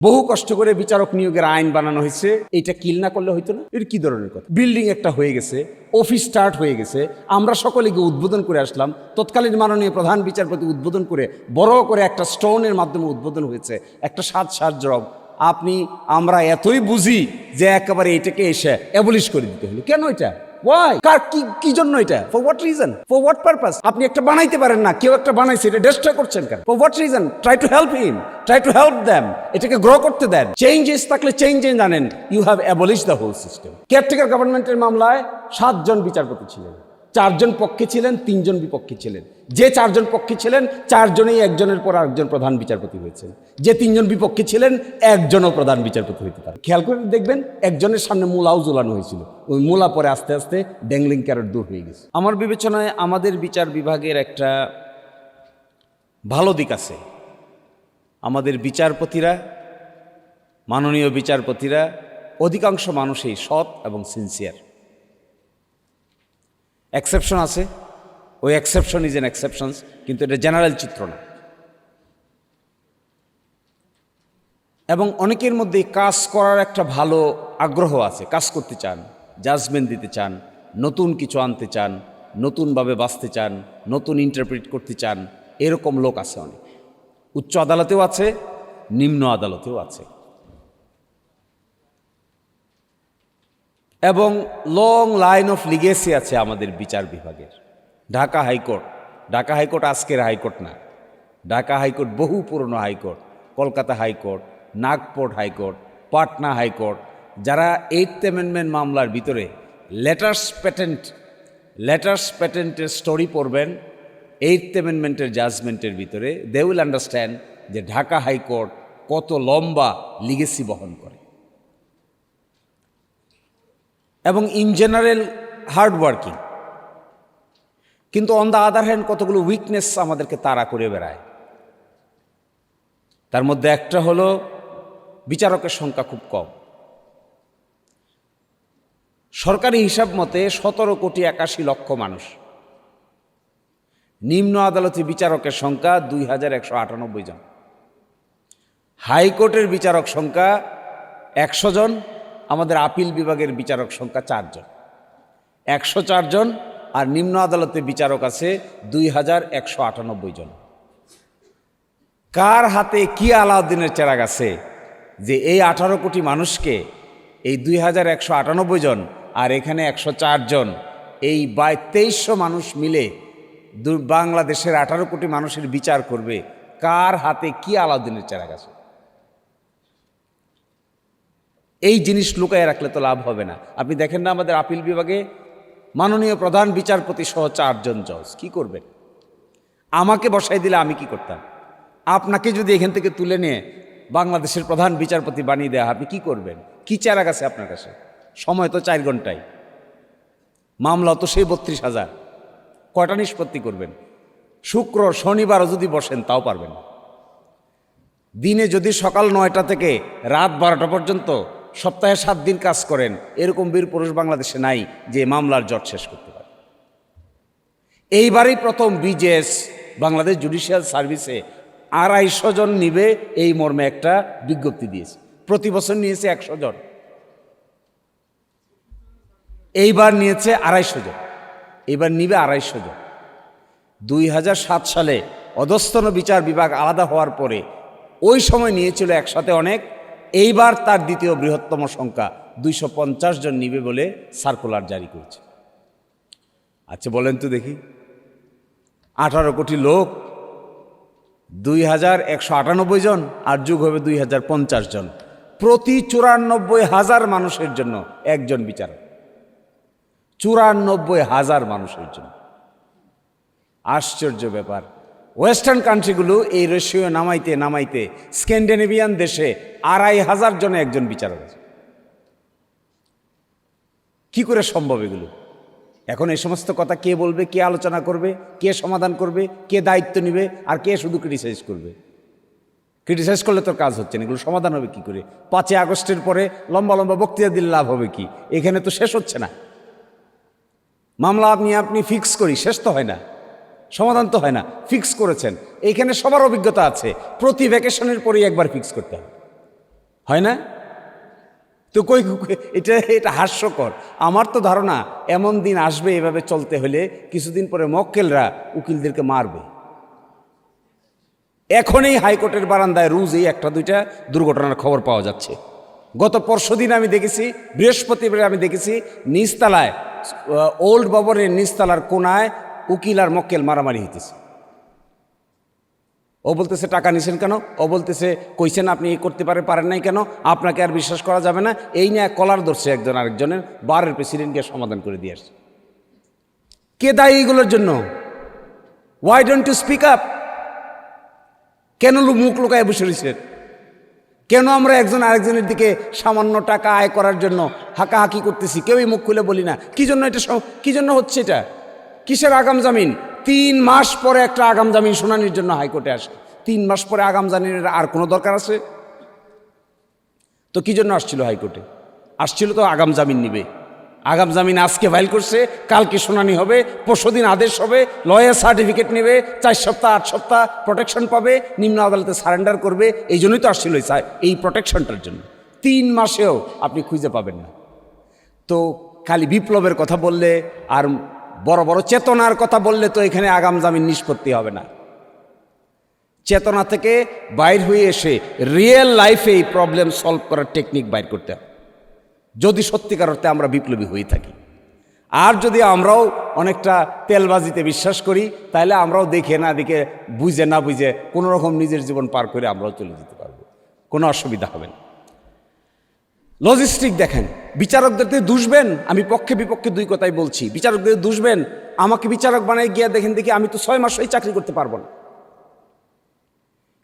বহু কষ্ট করে বিচারক নিয়োগের আইন বানানো হয়েছে। এটা কিল না করলে হইতো না? এটা কি ধরনের কথা? বিল্ডিং একটা হয়ে গেছে, অফিস স্টার্ট হয়ে গেছে, আমরা সকলে গিয়ে উদ্বোধন করে আসলাম। তৎকালীন মাননীয় প্রধান বিচারপতি উদ্বোধন করে বড় করে একটা স্টোনের মাধ্যমে উদ্বোধন হয়েছে, একটা সাজরব। আমরা এতই বুঝি যে একেবারে এটাকে এসে অ্যাবলিশ করে দিতে হলো। কেন এটা? ওয়াই? কি জন্য এটা? For what reason? For what purpose? আপনি একটা বানাইতে পারেন না, কেউ একটা বানাইছে, এটা ডিস্ট্রয় করছেন কেন? For what reason? Try to help him, try to help them, এটাকে গ্রো করতে দেন। চেঞ্জেস থাকলে চেঞ্জেস আনেন। You have abolish the whole system. Caretaker গভর্নমেন্টের মামলায় 7 জন বিচারপতি ছিলেন, 4 জন পক্ষে ছিলেন, 3 জন বিপক্ষে ছিলেন। যে 4 জন পক্ষে ছিলেন 4 জনেই একজনের পর আরেকজন প্রধান বিচারপতি হয়েছেন। যে 3 জন বিপক্ষে ছিলেন একজনও প্রধান বিচারপতি হইতে পারে। খেয়াল করে দেখবেন, একজনের সামনে মূলাও ঝুলানো হয়েছিল, ওই মূলা পরে আস্তে আস্তে ড্যাংলিং ক্যারট দূর হয়ে গেছে। আমার বিবেচনায় আমাদের বিচার বিভাগের একটা ভালো দিক আছে। আমাদের বিচারপতিরা, মাননীয় বিচারপতিরা অধিকাংশ মানুষই সৎ এবং সিনসিয়ার। এক্সেপশন আছে, ওই এক্সেপশন ইজ এন এক্সেপশনস, কিন্তু এটা জেনারেল চিত্র না। এবং অনেকের মধ্যে কাজ করার একটা ভালো আগ্রহ আছে, কাজ করতে চান, জাজমেন্ট দিতে চান, নতুন কিছু আনতে চান, নতুনভাবে বাঁচতে চান, নতুন ইন্টারপ্রিট করতে চান। এরকম লোক আছে অনেক, উচ্চ আদালতেও আছে, নিম্ন আদালতেও আছে। এবং লং লাইন অফ লিগেসি আছে আমাদের বিচার বিভাগের। ঢাকা হাইকোর্ট আজকের হাইকোর্ট না। ঢাকা হাইকোর্ট বহু পুরনো high court. Kolkata high court, Nagpur high court, Patna high court, যারা 8th অ্যামেন্ডমেন্ট মামলার ভিতরে লেটার্স প্যাটেন্টের স্টোরি পড়বেন 8th অ্যামেন্ডমেন্টের জাজমেন্টের ভিতরে, দে উইল আন্ডারস্ট্যান্ড যে ঢাকা হাইকোর্ট কত লম্বা লিগেসি বহন করে। এবং ইন জেনারেল হার্ড ওয়ার্কিং, কিন্তু অন দ্য আদার হ্যান্ড কতগুলো উইকনেস আমাদেরকে তাড়া করে বেড়ায়। তার মধ্যে একটা হলো বিচারকের সংখ্যা খুব কম। সরকারি হিসাব মতে 17,81,00,000 মানুষ। নিম্ন আদালতে বিচারকের সংখ্যা 2,198 জন। হাইকোর্টের বিচারক সংখ্যা 100 জন। আমাদের আপিল বিভাগের বিচারক সংখ্যা 4 জন, 104 জন। আর নিম্ন আদালতে বিচারক আছে 2,198 জন। কার হাতে কি আলাউদ্দিনের চেরাগ আছে যে এই 18 কোটি মানুষকে, এই 2,198 জন আর এখানে 104 জন, এই 2300 মানুষ মিলে বাংলাদেশের 18 কোটি মানুষের বিচার করবে? কার হাতে কি আলাউদ্দিনের চেরাগ আছে? এই জিনিস লুকায় রাখলে তো লাভ হবে না। আপনি দেখেন না আমাদের আপিল বিভাগে মাননীয় প্রধান বিচারপতি সহ 4 জন জজ। কি করবেন? আমাকে বসাই দিলে আমি কি করতাম? আপনাকে যদি এখান থেকে তুলে নিয়ে বাংলাদেশের প্রধান বিচারপতি বানিয়ে দেওয়া, আপনি কি করবেন? কি চেরাগ আছে আপনার কাছে? সময় তো 4 ঘন্টাই, মামলা তো সেই 32,000। কয়টা নিষ্পত্তি করবেন? শুক্র শনিবারও যদি বসেন তাও পারবেন না। দিনে যদি সকাল 9টা থেকে রাত 12টা পর্যন্ত সপ্তাহে 7 দিন কাজ করেন, এরকম বীর পুরুষ বাংলাদেশে নাই যে মামলার জট শেষ করতে পারে। এইবারই প্রথম বিজেএস বাংলাদেশ জুডিশিয়াল সার্ভিসে 250 জন নিবে এই মর্মে একটা বিজ্ঞপ্তি দিয়েছে। প্রতি বছর নিয়েছে 100 জন, এইবার নিয়েছে 250 জন, এইবার নিবে 250 জন। 2007 সালে অধস্তন বিচার বিভাগ আলাদা হওয়ার পরে ওই সময় নিয়েছিল একসাথে অনেক। এইবার তার দ্বিতীয় বৃহত্তম সংখ্যা 250 জন নিবে বলে সার্কুলার জারি করেছে। আচ্ছা বলেন তো দেখি, 18 কোটি লোক, 2,198 জন আর যোগ হবে 2,050 জন, প্রতি 94,000 মানুষের জন্য একজন বিচারক। 94,000 মানুষের জন্য। আশ্চর্য ব্যাপার। ওয়েস্টার্ন কান্ট্রিগুলো এই রেশিও নামাইতে নামাইতে স্ক্যান্ডিনেভিয়ান দেশে 2,500 জনে একজন বিচারক আছে। কি করে সম্ভব এগুলো? এখন এই সমস্ত কথা কে বলবে, কে আলোচনা করবে, কে সমাধান করবে, কে দায়িত্ব নেবে, আর কে শুধু ক্রিটিসাইজ করবে? ক্রিটিসাইজ করলে তোর কাজ হচ্ছে না, এগুলো সমাধান হবে কি করে? 5ই আগস্টের পরে লম্বা লম্বা বক্তৃতা দিলে লাভ হবে কি? এখানে তো শেষ হচ্ছে না। মামলা আপনি ফিক্স করি, শেষ তো হয় না, সমাধান তো হয় না। ফিক্স করেছেন, এইখানে সবার অভিজ্ঞতা আছে, প্রতি ভ্যাকেশনের পরেই একবার ফিক্স করতে হবে। হয় না? তো এটা হাস্যকর। আমার তো ধারণা এমন দিন আসবে এভাবে চলতে হলে কিছুদিন পরে মক্কেলরা উকিলদেরকে মারবে। এখনই হাইকোর্টের বারান্দায় রোজ এই একটা দুইটা দুর্ঘটনার খবর পাওয়া যাচ্ছে। গত পরশুদিন আমি দেখেছি, বৃহস্পতিবার আমি দেখেছি নিচতলায়, ওল্ড ভবনের নিচতলার কোনায় উকিল আর মক্কেল মারামারি হইতেছে। ও বলতেছে টাকা নিছেন কেন, ও বলতেছে কইছেন আপনি এই করতে পারেন নাই কেন, আপনাকে আর বিশ্বাস করা যাবে না। এই নিয়ে কলার ধরছে একজন আরেকজনের, বারের প্রেসিডেন্টকে সমাধান করে দিয়ে আসছে। কে দায়ী এগুলোর জন্য? Why don't you speak up? কেন মুখ লুকায় বসে রয়েছেন? কেন আমরা একজন আরেকজনের দিকে সামান্য টাকা আয় করার জন্য হাঁকাহাঁকি করতেছি, কেউই মুখ খুলে বলি না? কি জন্য এটা, কি জন্য হচ্ছে এটা? কিসের আগাম জামিন? 3 মাস পরে একটা আগাম জামিন শুনানির জন্য হাইকোর্টে আসে। 3 মাস পরে আগাম জামিনের আর কোনো দরকার আছে? তো কি জন্য আসছিল হাইকোর্টে? আসছিল তো আগাম জামিন নিবে। আগাম জামিন আজকে ফাইল করছে, কালকে শুনানি হবে, পরশুদিন আদেশ হবে, লয়ার সার্টিফিকেট নেবে, 4 সপ্তাহ 8 সপ্তাহ প্রোটেকশন পাবে, নিম্ন আদালতে সারেন্ডার করবে। এই জন্যই তো আসছিল এই প্রোটেকশনটার জন্য। 3 মাসেও আপনি খুঁজে পাবেন না। তো খালি বিপ্লবের কথা বললে আর বড় বড় চেতনার কথা বললে তো এখানে আগাম জামিন নিষ্পত্তি হবে না। চেতনা থেকে বাইর হয়ে এসে রিয়েল লাইফে এই প্রবলেম সলভ করার টেকনিক বাইর করতে হবে, যদি সত্যিকার অর্থে আমরা বিপ্লবী হয়ে থাকি। আর যদি আমরাও অনেকটা তেলবাজিতে বিশ্বাস করি, তাহলে আমরাও দেখে না দেখে, বুঝে না বুঝে কোনো রকম নিজের জীবন পার করে আমরাও চলে যেতে পারবো, কোনো অসুবিধা হবে না। লজিস্টিক দেখেন, বিচারকদের দুষবেন, আমি পক্ষে বিপক্ষে দুই কথাই বলছি। বিচারকদের দুষবেন, আমাকে বিচারক বানায় গিয়ে দেখেন দেখি আমি তো 6 মাসই চাকরি করতে পারবো না।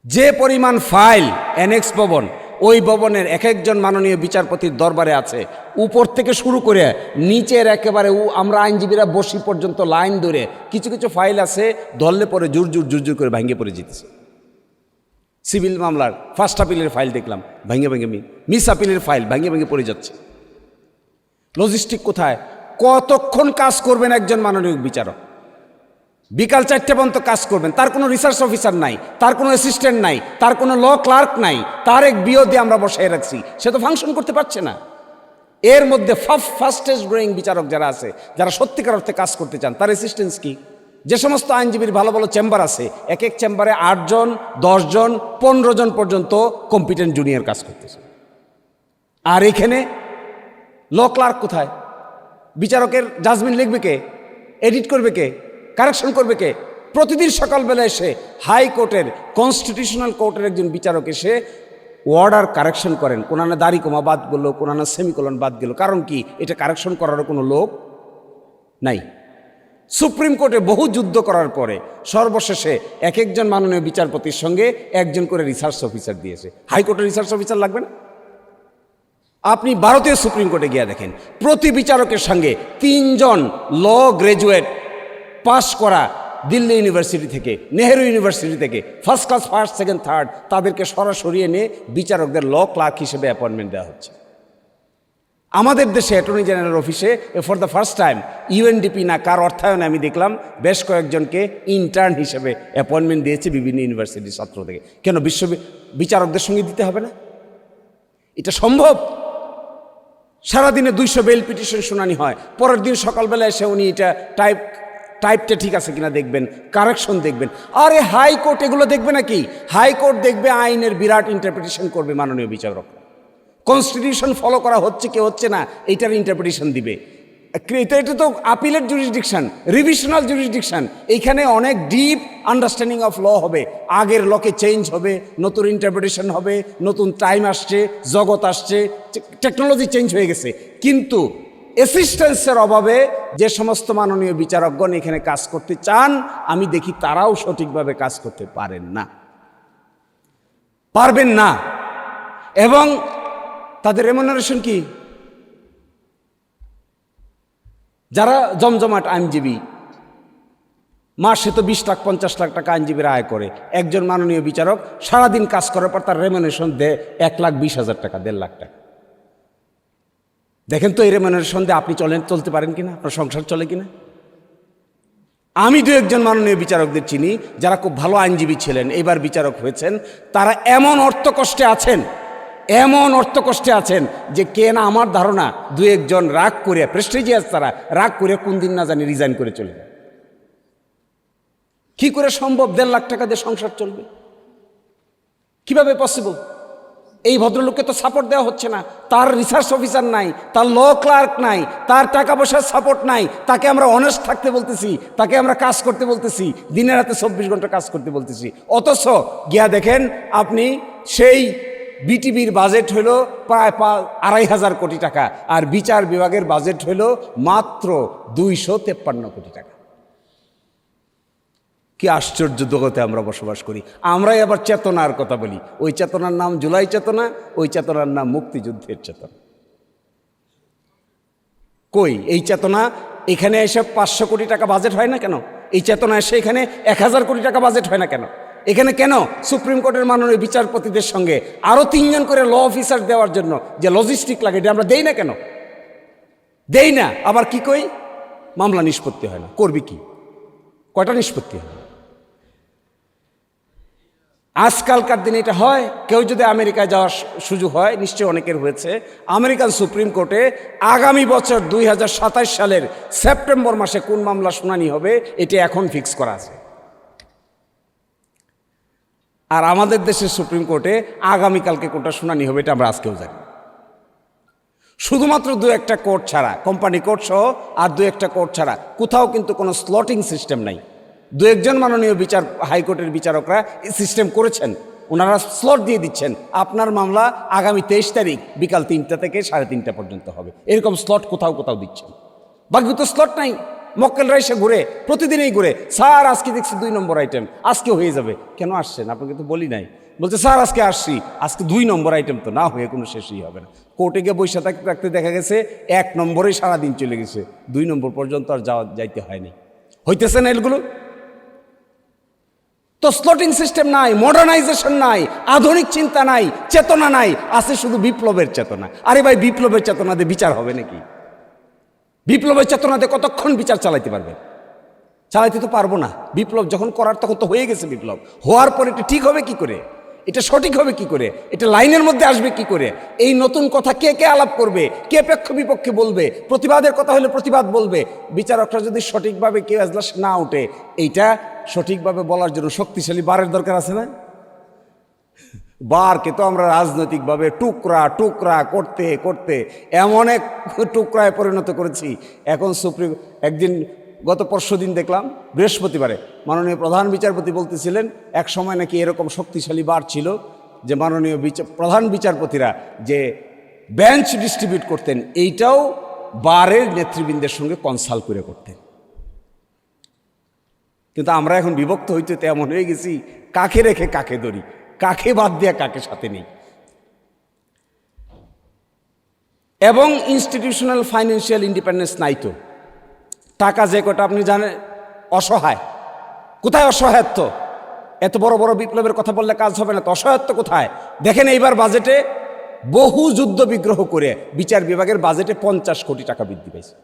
যে পরিমাণ ফাইল অ্যানেক্স ভবন, ওই ভবনের এক একজন মাননীয় বিচারপতির দরবারে আছে, উপর থেকে শুরু করে নিচের একেবারে আমরা আইনজীবীরা বসি পর্যন্ত লাইন ধরে কিছু কিছু ফাইল আছে, ধরলে পরে জোর করে ভেঙে পড়ে যেতেছে। সিভিল মামলার ফার্স্ট আপিলের ফাইল দেখলাম ভেঙে মিস আপিলের ফাইল ভেঙে পড়ে যাচ্ছে। লজিস্টিক কোথায়? কতক্ষণ কাজ করবেন একজন মাননীয় বিচারক? বিকাল 4টে পর্যন্ত কাজ করবেন, তার কোনো রিসার্চ অফিসার নাই, তার কোনো অ্যাসিস্ট্যান্ট নাই, তার কোনো ল ক্লার্ক নাই, তার এক বিওতে আমরা বসায় রাখছি, সে তো ফাংশন করতে পারছে না। এর মধ্যে ফাস্টেস্ট গ্রোয়িং বিচারক যারা আছে, যারা সত্যিকার অর্থে কাজ করতে চান, তার অ্যাসিস্ট্যান্স কি? যে সমস্ত আইনজীবীর ভালো ভালো চেম্বার আছে, এক এক চেম্বারে 8 জন 10 জন 15 জন পর্যন্ত কম্পিটেন্ট জুনিয়র কাজ করতেছে। আর এখানে ল ক্লার্ক কোথায়? বিচারকের জাজমেন্ট লিখবে কে? এডিট করবে কে? কারেকশন করবে কে? প্রতিদিন সকালবেলা এসে হাইকোর্টের কনস্টিটিউশনাল কোর্টের একজন বিচারক এসে অর্ডার কারেকশন করেন, কোনানা দাড়ি কমা বাদ গেল, কোনানা সেমিকোলন বাদ গেল। কারণ কি? এটা কারেকশন করারও কোনো লোক নাই। সুপ্রিম কোর্টে বহু যুদ্ধ করার পরে সর্বশেষে এক একজন মাননীয় বিচারপতির সঙ্গে একজন করে রিসার্চ অফিসার দিয়েছে। হাইকোর্টের রিসার্চ অফিসার লাগবে না? আপনি ভারতীয় সুপ্রিম কোর্টে গিয়ে দেখেন, প্রতি বিচারকের সঙ্গে 3 জন ল গ্র্যাজুয়েট পাস করা, দিল্লি ইউনিভার্সিটি থেকে, নেহেরু ইউনিভার্সিটি থেকে, first class, first, second, third, তাদেরকে সরাসরি এনে বিচারকদের ল ক্লার্ক হিসেবে অ্যাপয়েন্টমেন্ট দেওয়া হচ্ছে। আমাদের দেশে অ্যাটর্নি জেনারেল অফিসে for the first time UNDP না কার অর্থায়নে আমি দেখলাম বেশ কয়েকজনকে ইন্টার্ন হিসেবে অ্যাপয়েন্টমেন্ট দিয়েছে বিভিন্ন ইউনিভার্সিটির ছাত্র থেকে। কেন বিচারকদের সঙ্গে দিতে হবে না? এটা সম্ভব? সারাদিনে 200 বেল পিটিশন শুনানি হয়, পরের দিন সকালবেলা এসে উনি এটা টাইপটা ঠিক আছে কিনা দেখবেন, কারেকশন দেখবেন। আরে হাইকোর্ট এগুলো দেখবে নাকি? হাইকোর্ট দেখবে আইনের বিরাট ইন্টারপ্রিটেশন করবে মাননীয় বিচারক। কনস্টিটিউশন ফলো করা হচ্ছে কি হচ্ছে না এইটার ইন্টারপ্রিটেশন দিবে। এটা তো আপিলের জুরিসডিকশন, রিভিশনাল জুরিসডিকশন। এইখানে অনেক ডিপ আন্ডারস্ট্যান্ডিং অফ ল হবে, আগের লকে চেঞ্জ হবে, নতুন ইন্টারপ্রিটেশন হবে, নতুন টাইম আসছে, জগৎ আসছে, টেকনোলজি চেঞ্জ হয়ে গেছে। কিন্তু অ্যাসিস্ট্যান্সের অভাবে যে সমস্ত মাননীয় বিচারকগণ এখানে কাজ করতে চান, আমি দেখি তারাও সঠিকভাবে কাজ করতে পারবেন না। এবং তাদের রেমুনারেশন কি? যারা জমজমাট আইনজীবী, মাসে তো 20 লাখ 50 লাখ টাকা আইনজীবীরা আয় করে, একজন মাননীয় বিচারক সারাদিন কাজ করার পর তার রেমুনারেশন দেয় 1,20,000 টাকা, 1.5 লাখ টাকা। দেখেন তো এই রেমুনারেশন দিয়ে আপনি চলতে পারেন কিনা, আপনার সংসার চলে কিনা? আমি 2-1 মাননীয় বিচারকদের চিনি যারা খুব ভালো আইনজীবী ছিলেন, এবার বিচারক হয়েছেন, তারা এমন অর্থকষ্টে আছেন এমন অর্থকষ্টে আছেন যে কে না আমার ধারণা দু একজন রাগ করে প্রেস্টিজিয়াস তারা রাগ করে কোন দিন না জানি রিজাইন করে চলে যায়। কি করে সম্ভব 1.5 লাখ টাকা দিয়ে সংসার চলবে? কিভাবে পসিবল? এই ভদ্রলোককে তো সাপোর্ট দেওয়া হচ্ছে না, তার রিসার্চ অফিসার নাই, তার ল ক্লার্ক নাই, তার টাকা পয়সার সাপোর্ট নাই, তাকে আমরা অনেস্ট থাকতে বলতেছি, তাকে আমরা কাজ করতে বলতেছি, দিনের রাতে 24 ঘন্টা কাজ করতে বলতেছি। অথচ গিয়া দেখেন আপনি সেই বিটিভির বাজেট হলো প্রায় 2,500 কোটি টাকা, আর বিচার বিভাগের বাজেট হলো মাত্র 253 কোটি টাকা। কি আশ্চর্য জগতে আমরা বসবাস করি। আমরাই আবার চেতনার কথা বলি, ওই চেতনার নাম জুলাই চেতনা, ওই চেতনার নাম মুক্তিযুদ্ধের চেতনা। কই এই চেতনা? এখানে এসে 500 কোটি টাকা বাজেট হয় না কেন? এই চেতনা এসে এখানে 1000 কোটি টাকা বাজেট হয় না কেন? এখানে কেন সুপ্রিম কোর্টের মাননীয় বিচারপতিদের সঙ্গে আরও 3 জন করে ল অফিসার দেওয়ার জন্য যে লজিস্টিক লাগে এটা আমরা দেই না কেন? দেই না। আবার কি কই? মামলা নিষ্পত্তি হয় না। করবি কি? কয়টা নিষ্পত্তি হয়? আজকালকার দিনে এটা হয়। কেউ যদি আমেরিকায় যাওয়ার সুযোগ হয়, নিশ্চয়ই অনেকের হয়েছে, আমেরিকান সুপ্রিম কোর্টে আগামী বছর 2027 সালের সেপ্টেম্বর মাসে কোন মামলা শুনানি হবে এটা এখন ফিক্স করা আছে। আর আমাদের দেশের সুপ্রিম কোর্টে আগামীকালকে কোনটা শুনানি হবে এটা আমরা আজকেও জানি। শুধুমাত্র 2-1টা কোর্ট ছাড়া, কোম্পানি কোর্ট সহ আর 2-1টা কোর্ট ছাড়া কোথাও কিন্তু কোনো স্লটিং সিস্টেম নাই। 2-1জন মাননীয় হাইকোর্টের বিচারকরা এই সিস্টেম করেছেন, ওনারা স্লট দিয়ে দিচ্ছেন, আপনার মামলা আগামী 23 তারিখ বিকাল 3টা থেকে 3:30 পর্যন্ত হবে, এরকম স্লট কোথাও কোথাও দিচ্ছেন। বাকি তো স্লট নাই। মক্কেলরা এসে ঘুরে, প্রতিদিনই ঘুরে, স্যার আজকে দেখছি 2 নম্বর আইটেম, আজকে হয়ে যাবে। কেন আসছেন? আপনাকে তো বলি নাই। বলছে স্যার আজকে আসছি, আজকে 2 নম্বর আইটেম তো না হয়ে কোনো শেষই হবে না। কোর্টে গিয়ে বৈশা থাকতে দেখা গেছে 1 নম্বরেই সারাদিন চলে গেছে, 2 নম্বর পর্যন্ত আর যাইতে হয়নি। হইতেছে না এগুলো? তো স্লটিং সিস্টেম নাই, মডার্নাইজেশন নাই, আধুনিক চিন্তা নাই, চেতনা নাই, আছে শুধু বিপ্লবের চেতনা। আরে ভাই, বিপ্লবের চেতনা দিয়ে বিচার হবে নাকি? বিপ্লবের চেতনাতে কতক্ষণ বিচার চালাইতে পারবে? চালাইতে তো পারবো না। বিপ্লব যখন করার তখন তো হয়ে গেছে। বিপ্লব হওয়ার পর এটা ঠিক হবে কি করে? এটা সঠিক হবে কি করে? এটা লাইনের মধ্যে আসবে কি করে? এই নতুন কথা কে কে আলাপ করবে? কে পক্ষ বিপক্ষে বলবে? প্রতিবাদের কথা হলে প্রতিবাদ বলবে। বিচারকরা যদি সঠিকভাবে কেউ এজলাস না উঠে, এইটা সঠিকভাবে বলার জন্য শক্তিশালী বারের দরকার আছে না? বারকে তো আমরা রাজনৈতিকভাবে টুকরা টুকরা করতে করতে এমন এক টুকরায় পরিণত করেছি। এখন একদিন গত পরশুদিন দেখলাম, বৃহস্পতিবারে মাননীয় প্রধান বিচারপতি বলতেছিলেন এক সময় নাকি এরকম শক্তিশালী বার ছিল যে মাননীয় প্রধান বিচারপতিরা যে বেঞ্চ ডিস্ট্রিবিউট করতেন, এইটাও বারের নেতৃবৃন্দের সঙ্গে কনসাল্ট করে করতেন। কিন্তু আমরা এখন বিভক্ত হইতে এমন হয়ে গেছি, কাকে রেখে কাকে ধরি, কাকে বাদ দেয়া কাকে সাথে নেই। এবং ইনস্টিটিউশনাল ফাইন্যান্সিয়াল ইন্ডিপেন্ডেন্স নাই তো। টাকা যে কটা আপনি জানেন, অসহায়। কোথায় অসহায়ত্ব? এত বড় বড় বিপ্লবের কথা বললে কাজ হবে না তো। অসহায়ত্ব কোথায়? দেখেন এইবার বাজেটে বহু যুদ্ধ বিগ্রহ করে বিচার বিভাগের বাজেটে 50 কোটি টাকা বৃদ্ধি পাইছে।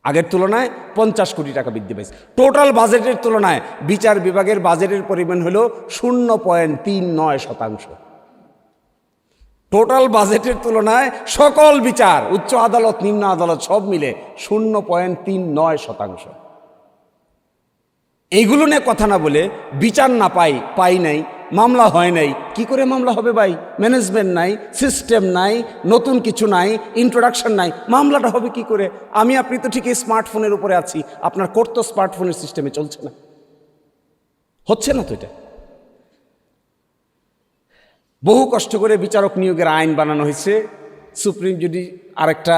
আগের তুলনায় 50 কোটি টাকা বৃদ্ধি পাইছে। টোটাল বাজেটের তুলনায় বিচার বিভাগের বাজেটের পরিমাণ হলো 0.39%। টোটাল বাজেটের তুলনায় সকল বিচার, উচ্চ আদালত, নিম্ন আদালত সব মিলে 0.39%। এইগুলো নিয়ে কথা না বলে বিচার না পাই নাই, মামলা হয় নাই। কি করে মামলা হবে ভাই? ম্যানেজমেন্ট নাই, সিস্টেম নাই, নতুন কিছু নাই, ইন্ট্রোডাকশন নাই, মামলাটা হবে কি করে? আমি আপনি তো ঠিকই স্মার্টফোনের উপরে আছি, আপনার কোর্ট তো স্মার্টফোনের সিস্টেমে চলছে না, হচ্ছে না তো। এটা বহু কষ্ট করে বিচারক নিয়োগের আইন বানানো হয়েছে, সুপ্রিম আরেকটা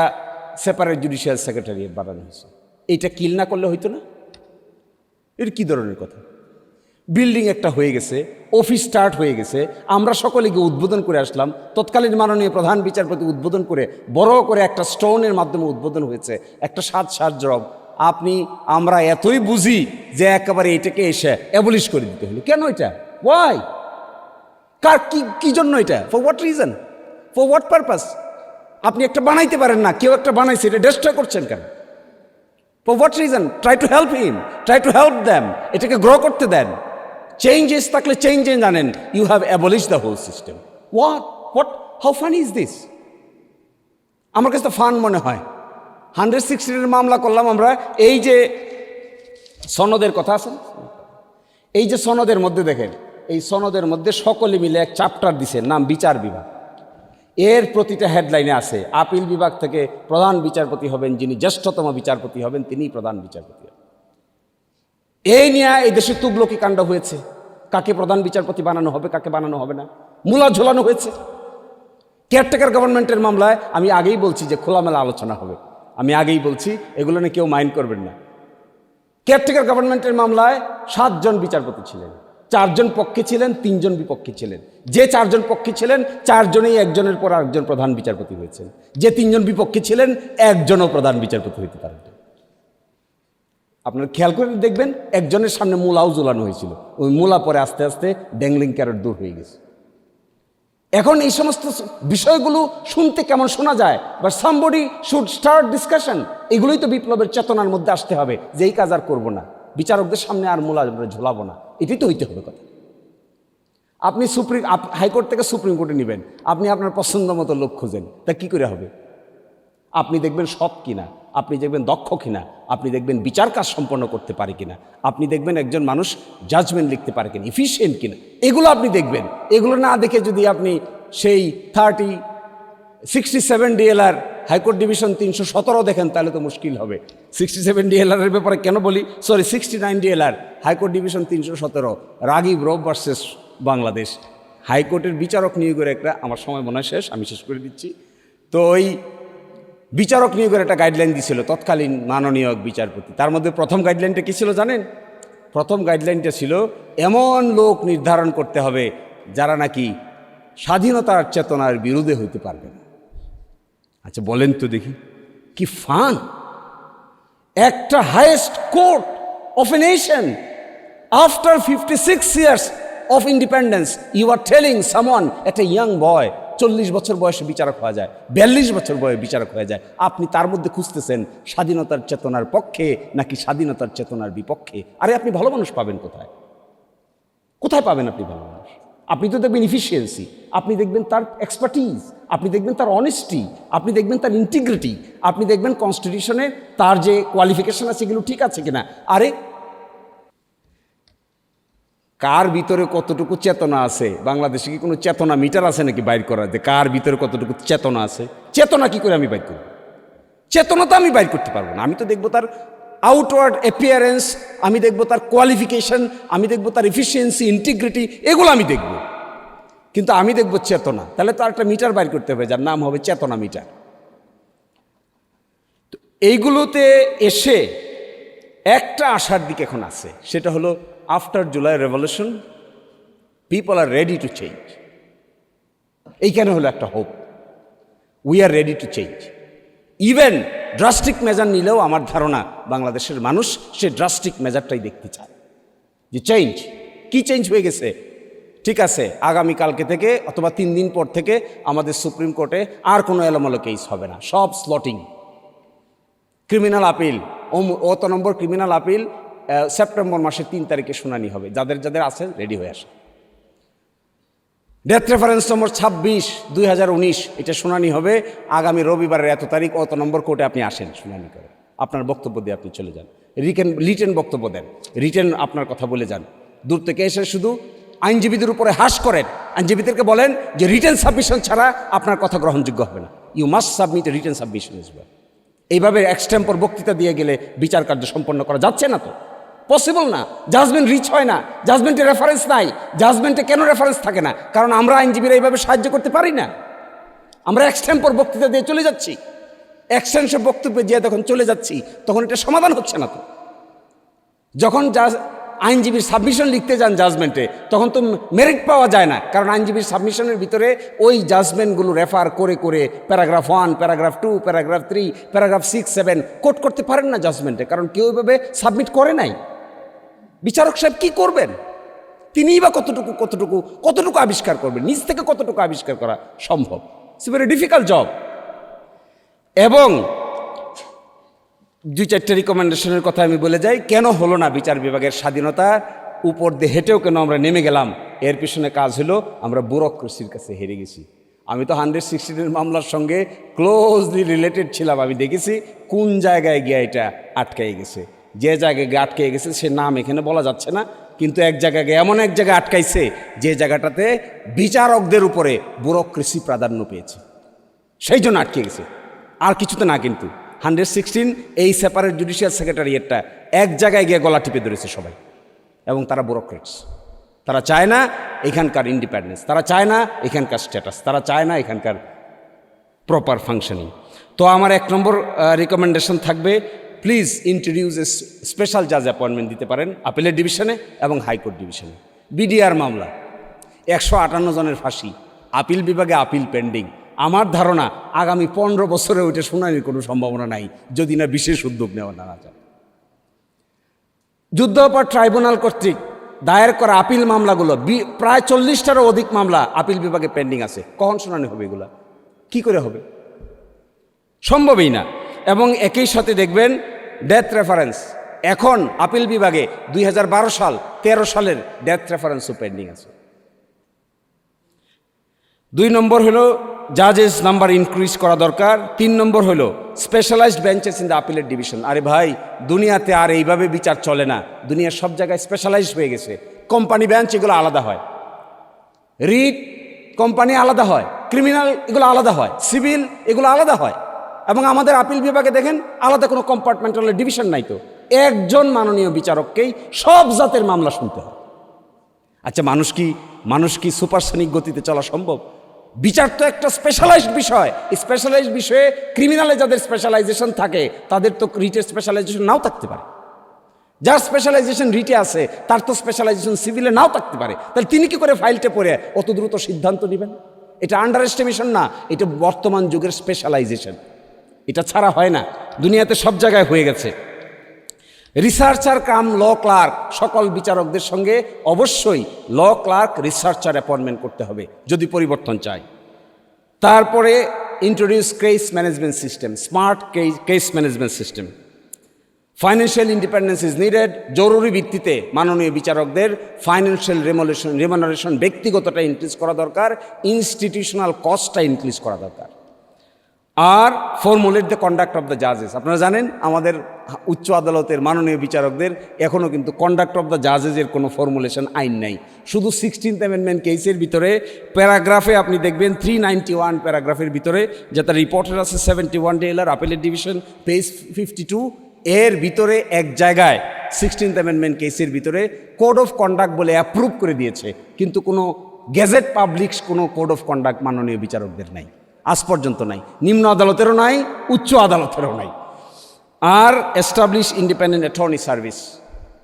সেপারেট জুডিশিয়াল সেক্রেটারিয়েট বানানো হয়েছে। এইটা কিল না করলে হইতো না? এর কি ধরনের কথা? বিল্ডিং একটা হয়ে গেছে, অফিস স্টার্ট হয়ে গেছে, আমরা সকলে গিয়ে উদ্বোধন করে আসলাম। তৎকালীন মাননীয় প্রধান বিচারপতি উদ্বোধন করে বড় করে একটা স্টোনের মাধ্যমে উদ্বোধন হয়েছে, একটা সাজ আমরা এতই বুঝি যে একেবারে এটাকে এসে অ্যাবলিশ করে দিতে হলো। কেন এটা? ওয়াই? কি জন্য এটা? For what reason? For what purpose? আপনি একটা বানাইতে পারেন না, কেউ একটা বানাইছে, এটা ডিস্ট্রয় করছেন কেন? For what reason? Try to help him, try to help them, এটাকে গ্রো করতে দেন। চেঞ্জেস থাকলে চেঞ্জ জানেন, you have abolish the whole system. How funny is this? আমার কাছে তো ফান মনে হয়। 116 মামলা করলাম আমরা। এই যে সনদের কথা আছে, এই যে সনদের মধ্যে দেখেন, এই সনদের মধ্যে সকলে মিলে এক চ্যাপ্টার দিছে, নাম বিচার বিভাগ। এর প্রতিটা হেডলাইনে আছে আপিল বিভাগ থেকে প্রধান বিচারপতি হবেন যিনি জ্যেষ্ঠতম বিচারপতি হবেন, তিনিই প্রধান বিচারপতি হবেন। এই নিয়ে এই দেশে তুগলকি কাণ্ড হয়েছে, কাকে প্রধান বিচারপতি বানানো হবে, কাকে বানানো হবে না, মূলা ঝোলানো হয়েছে। কেয়ারটেকার গভর্নমেন্টের মামলায় আমি আগেই বলছি যে খোলামেলা আলোচনা হবে, আমি আগেই বলছি, এগুলো নিয়ে কেউ মাইন্ড করবেন না। কেয়ারটেকার গভর্নমেন্টের মামলায় 7 জন বিচারপতি ছিলেন, 4 জন পক্ষে ছিলেন, 3 জন বিপক্ষে ছিলেন। যে 4 জন পক্ষে ছিলেন 4 জনেই একজনের পর আরেকজন প্রধান বিচারপতি হয়েছেন। যে 3 জন বিপক্ষে ছিলেন একজনও প্রধান বিচারপতি হইতে পারেন। আপনারা খেয়াল করে দেখবেন একজনের সামনে মূলাও ঝুলানো হয়েছিল, ওই মূলা পরে আস্তে আস্তে ড্যাংলিং ক্যারট দূর হয়ে গেছে। এখন এই সমস্ত বিষয়গুলো শুনতে কেমন শোনা যায়, but somebody should start discussion. এগুলোই তো বিপ্লবের চেতনার মধ্যে আসতে হবে যে এই কাজ আর করবো না, বিচারকদের সামনে আর মূলা ঝোলাবো না, এটাই তো হইতে হবে কথা। আপনি হাইকোর্ট থেকে সুপ্রিম কোর্টে নেবেন, আপনি আপনার পছন্দ মতো লোক খুঁজেন, তা কি করে হবে? আপনি দেখবেন সৎ কিনা, আপনি দেখবেন দক্ষ কিনা, আপনি দেখবেন বিচার কাজ সম্পন্ন করতে পারে কিনা, আপনি দেখবেন একজন মানুষ জাজমেন্ট লিখতে পারে কিনা, ইফিশিয়েন্ট কিনা, এগুলো আপনি দেখবেন। এগুলো না দেখে যদি আপনি সেই 67 ডিএলআর হাইকোর্ট ডিভিশন 317 দেখেন তাহলে তো মুশকিল হবে। 67 ডিএলআর এর ব্যাপারে কেন বলি, 69 ডিএলআর হাইকোর্ট ডিভিশন 317 রাগিব রব ভার্সেস বাংলাদেশ। হাইকোর্টের বিচারক নিয়োগের একটা, আমার সময় মনে হয় শেষ, আমি শেষ করে দিচ্ছি। তো ওই বিচারক নিয়োগের একটা গাইডলাইন দিয়েছিল তৎকালীন মাননীয় বিচারপতি। তার মধ্যে প্রথম গাইডলাইনটা কী ছিল জানেন? প্রথম গাইডলাইনটা ছিল এমন লোক নির্ধারণ করতে হবে যারা নাকি স্বাধীনতার চেতনার বিরুদ্ধে হইতে পারবে না। আচ্ছা বলেন তো দেখি, কি ফান! একটা highest court of a nation after 56 years of independence, you are telling someone, একটা ইয়াং বয় 40 বছর বয়সে বিচারক হয়ে যায়, 42 বছর বয়সে বিচারক হয়ে যায়, আপনি তার মধ্যে খুঁজতেছেন স্বাধীনতার চেতনার পক্ষে নাকি স্বাধীনতার চেতনার বিপক্ষে? আরে আপনি ভালো মানুষ পাবেন কোথায়? কোথায় পাবেন আপনি ভালো মানুষ? আপনি তো দেখবেন ইফিসিয়েন্সি, আপনি দেখবেন তার এক্সপার্টিজ, আপনি দেখবেন তার অনেস্টি, আপনি দেখবেন তার ইন্টিগ্রিটি, আপনি দেখবেন কনস্টিটিউশনে তার যে কোয়ালিফিকেশন আছে এগুলো ঠিক আছে কিনা। আরে কার ভিতরে কতটুকু চেতনা আছে? বাংলাদেশে কি কোনো চেতনা মিটার আছে নাকি বাইর করার, যে কার ভিতরে কতটুকু চেতনা আছে? চেতনা কি করে আমি বাইর করব? চেতনা তো আমি বাইর করতে পারবো না। আমি তো দেখবো তার আউটওয়ার্ড অ্যাপিয়ারেন্স, আমি দেখবো তার কোয়ালিফিকেশন, আমি দেখবো তার এফিসিয়েন্সি, ইন্টিগ্রিটি, এগুলো আমি দেখব। কিন্তু আমি দেখবো চেতনা, তাহলে তো একটা মিটার বাইর করতে হবে যার নাম হবে চেতনা মিটার। তো এইগুলোতে এসে একটা আশার দিক এখন আছে, সেটা হলো after July revolution people are ready to change. এইখানে হলো একটা hope, we are ready to change. Even drastic measure নিলেও আমার ধারণা বাংলাদেশের মানুষ সে ড্রাস্টিক মেজারটাই দেখতে চায়, যে চেঞ্জ। কি চেঞ্জ হয়ে গেছে? ঠিক আছে, আগামীকালকে থেকে অথবা 3 দিন পর থেকে আমাদের সুপ্রিম কোর্টে আর কোনো এলোমেলো কেস হবে না, সব স্লটিং। ক্রিমিনাল আপিল, অত নম্বর ক্রিমিনাল আপিল সেপ্টেম্বর মাসের 3 তারিখে শুনানি হবে, যাদের যাদের আছে রেডি হয়ে আসে। ডেথ রেফারেন্স নম্বর 26/2019, এটা শুনানি হবে আগামী রবিবারের এত তারিখ, অত নম্বর কোর্টে আপনি আসেন শুনানি করে, আপনার বক্তব্য দিয়ে আপনি চলে যান, রিটেন বক্তব্য দেন, রিটেন আপনার কথা বলে যান। দূর থেকে এসে শুধু আইনজীবীদের উপরে হাস করেন, আইনজীবীদেরকে বলেন যে রিটেন সাবমিশন ছাড়া আপনার কথা গ্রহণযোগ্য হবে না, you must submit a written submission is well. এইভাবে এক্সটেম্পর বক্তৃতা দিয়ে গেলে বিচার কার্য সম্পন্ন করা যাচ্ছে না, তো পসিবল না। জাজমেন্ট রিচ হয় না, জাজমেন্টে রেফারেন্স নাই। জাজমেন্টে কেন রেফারেন্স থাকে না? কারণ আমরা আইনজীবীরা এইভাবে সাহায্য করতে পারি না। আমরা এক্সটেম্পর বক্তৃতা দিয়ে চলে যাচ্ছি, এক্সটেনশন বক্তব্যে দিয়ে যখন চলে যাচ্ছি তখন এটা সমাধান হচ্ছে না। তো যখন আইনজীবীর সাবমিশন লিখতে যান জাজমেন্টে, তখন তো মেরিট পাওয়া যায় না, কারণ আইনজীবীর সাবমিশনের ভিতরে ওই জাজমেন্টগুলো রেফার করে করে paragraph 1, paragraph 2, paragraph 3, paragraph 6, 7 quote করতে পারেন না জাজমেন্টে, কারণ কেউ এভাবে সাবমিট করে নাই। বিচারক সাহেব কি করবেন? তিনিই বা কতটুকু আবিষ্কার করবেন? নিজ থেকে কতটুকু আবিষ্কার করা সম্ভব? It's a very difficult job. এবং 2-4টা রিকমেন্ডেশনের কথা আমি বলে যাই, কেন হলো না বিচার বিভাগের স্বাধীনতা? উপর দিয়ে হেঁটেও কেন আমরা নেমে গেলাম? এর পিছনে কাজ হলো আমরা ব্যুরোক্রেসির কাছে হেরে গেছি। আমি তো 116 মামলার সঙ্গে ক্লোজলি রিলেটেড ছিলাম। আমি দেখেছি কোন জায়গায় গিয়ে এটা আটকাই গেছে। যে জায়গায় গিয়ে আটকে গেছে সে নাম এখানে বলা যাচ্ছে না, কিন্তু এক জায়গায় এমন এক জায়গায় আটকাইছে যে জায়গাটাতে বিচারকদের উপরে ব্যুরোক্রেসি প্রাধান্য পেয়েছে, সেই জন্য আটকে গেছে, আর কিছুতে না। কিন্তু 116 এই সেপারেট জুডিশিয়াল সেক্রেটারিয়েটটা এক জায়গায় গিয়ে গলা টিপে ধরেছে সবাই, এবং তারা ব্যুরোক্রেটস। তারা চায় না এখানকার ইন্ডিপেন্ডেন্স, তারা চায় না এখানকার স্ট্যাটাস, তারা চায় না এখানকার প্রপার ফাংশনিং। তো আমার 1 নম্বর রিকমেন্ডেশন থাকবে, প্লিজ ইন্ট্রোডিউস এ স্পেশাল জাজ অ্যাপয়েন্টমেন্ট দিতে পারেন আপিলের ডিভিশনে এবং হাইকোর্ট ডিভিশনে। বিডিআর মামলা 158 জনের ফাঁসি, আপিল বিভাগে আপিল পেন্ডিং। আমার ধারণা আগামী 15 বছরে ওইটা শুনানির কোনো সম্ভাবনা নাই, যদি না বিশেষ উদ্যোগ নেওয়া না যায়। যুদ্ধাপরাধ ট্রাইব্যুনাল কর্তৃক দায়ের করা আপিল মামলাগুলো প্রায় 40টারও অধিক মামলা আপিল বিভাগে পেন্ডিং আছে। কখন শুনানি হবে এগুলা? কি করে হবে? সম্ভবই না। এবং একই সাথে দেখবেন ডেথ রেফারেন্স, এখন আপিল বিভাগে 2012 সাল 13 সালের ডেথ রেফারেন্সও পেন্ডিং আছে। 2 নম্বর হলো জাজেস নাম্বার ইনক্রিজ করা দরকার। 3 নম্বর হলো স্পেশালাইজড বেঞ্চেস ইন দ্য আপিলের ডিভিশন। আরে ভাই, দুনিয়াতে আর এইভাবে বিচার চলে না, দুনিয়ার সব জায়গায় স্পেশালাইজড হয়ে গেছে। কোম্পানি বেঞ্চ এগুলো আলাদা হয়, রিট কোম্পানি আলাদা হয়, ক্রিমিনাল এগুলো আলাদা হয়, সিভিল এগুলো আলাদা হয়। এবং আমাদের আপিল বিভাগে দেখেন আলাদা কোনো কম্পার্টমেন্টাল ডিভিশন নাই। তো একজন মাননীয় বিচারককেই সব জাতের মামলা শুনতে হয়। আচ্ছা, মানুষ কি সুপারসনিক গতিতে চলা সম্ভব? বিচার তো একটা স্পেশালাইজড বিষয়। স্পেশালাইজড বিষয়ে ক্রিমিনালে যাদের স্পেশালাইজেশন থাকে তাদের তো রিটের স্পেশালাইজেশন নাও থাকতে পারে। যার স্পেশালাইজেশন রিটে আছে তার তো স্পেশালাইজেশন সিভিলে নাও থাকতে পারে। তাহলে তিনি কি করে ফাইলটা পড়ে অত দ্রুত সিদ্ধান্ত নেবেন? এটা আন্ডার এস্টিমেশন না, এটা বর্তমান যুগের স্পেশালাইজেশন। এটা ছাড়া হয় না, দুনিয়াতে সব জায়গায় হয়ে গেছে। রিসার্চার কাম ল ক্লার্ক, সকল বিচারকদের সঙ্গে অবশ্যই ল ক্লার্ক রিসার্চার অ্যাপয়েন্টমেন্ট করতে হবে যদি পরিবর্তন চাই। তারপরে introduce case management system, smart case management system. Financial independence is needed. জরুরি ভিত্তিতে মাননীয় বিচারকদের ফাইন্যান্সিয়াল রেমুনারেশন ব্যক্তিগতটা ইনক্রিজ করা দরকার, ইনস্টিটিউশনাল কস্টটা ইনক্রিজ করা দরকার। আর formulate the conduct of the জাজেস। আপনারা জানেন আমাদের উচ্চ আদালতের মাননীয় বিচারকদের এখনও কিন্তু কন্ডাক্ট অফ দ্য জাজেসের কোনো ফর্মুলেশন আইন নাই। শুধু 16th অ্যামেন্ডমেন্ট কেসের ভিতরে প্যারাগ্রাফে আপনি দেখবেন 391 প্যারাগ্রাফের ভিতরে, যেটা রিপোর্টের আছে 71 ডেলার আপিলের ডিভিশন পেজ 52, এর ভিতরে এক জায়গায় 16th অ্যামেন্ডমেন্ট কেসের ভিতরে কোড অফ কন্ডাক্ট বলে অ্যাপ্রুভ করে দিয়েছে, কিন্তু কোনো গেজেট পাবলিশ কোনো কোড অফ কন্ডাক্ট মাননীয় বিচারকদের নাই, আজ পর্যন্ত নাই। নিম্ন আদালতেরও নাই, উচ্চ আদালতেরও নাই। আর establish independent attorney service.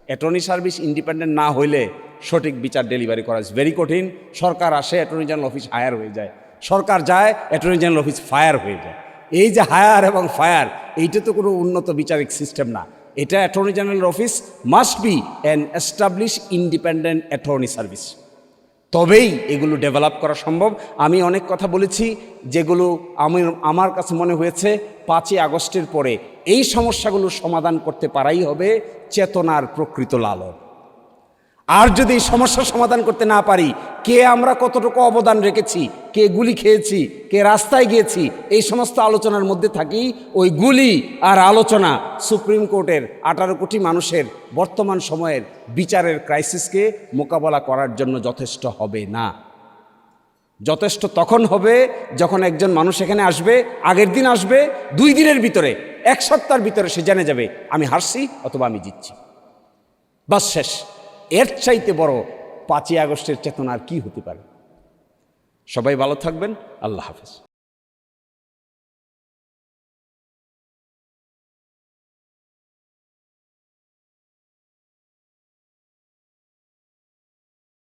Attorney service independent না হইলে সঠিক বিচার ডেলিভারি করা ভেরি কঠিন। সরকার আসে, অ্যাটর্নি জেনারেল অফিস হায়ার হয়ে যায়, সরকার যায়, অ্যাটর্নি জেনারেল অফিস ফায়ার হয়ে যায়। এই যে হায়ার এবং ফায়ার, এইটা তো কোনো উন্নত বিচারিক সিস্টেম না। এটা attorney general office must be an establish independent attorney service, তবেই এগুলো ডেভেলপ করা সম্ভব। আমি অনেক কথা বলেছি যেগুলো আমার কাছে মনে হয়েছে 5ই আগস্টের পরে এই সমস্যাগুলোর সমাধান করতে পারাই হবে চেতনার প্রকৃত লালন। আর যদি এই সমস্যার সমাধান করতে না পারি, কে আমরা কতটুকু অবদান রেখেছি, কে গুলি খেয়েছি, কে রাস্তায় গিয়েছি, এই সমস্ত আলোচনার মধ্যে থাকি, ওই গুলি আর আলোচনা সুপ্রিম কোর্টের 18 কোটি মানুষের বর্তমান সময়ের বিচারের ক্রাইসিসকে মোকাবেলা করার জন্য যথেষ্ট হবে না। যথেষ্ট তখন হবে যখন একজন মানুষ এখানে আসবে, আগের দিন আসবে, 2 দিনের ভিতরে, 1 সপ্তাহের ভিতরে সে জেনে যাবে আমি হারছি অথবা আমি জিতছি, বাস শেষ। এর চাইতে বড় 5ই আগস্টের চেতনা আর কি হতে পারে? সবাই ভালো থাকবেন। আল্লাহ হাফেজ।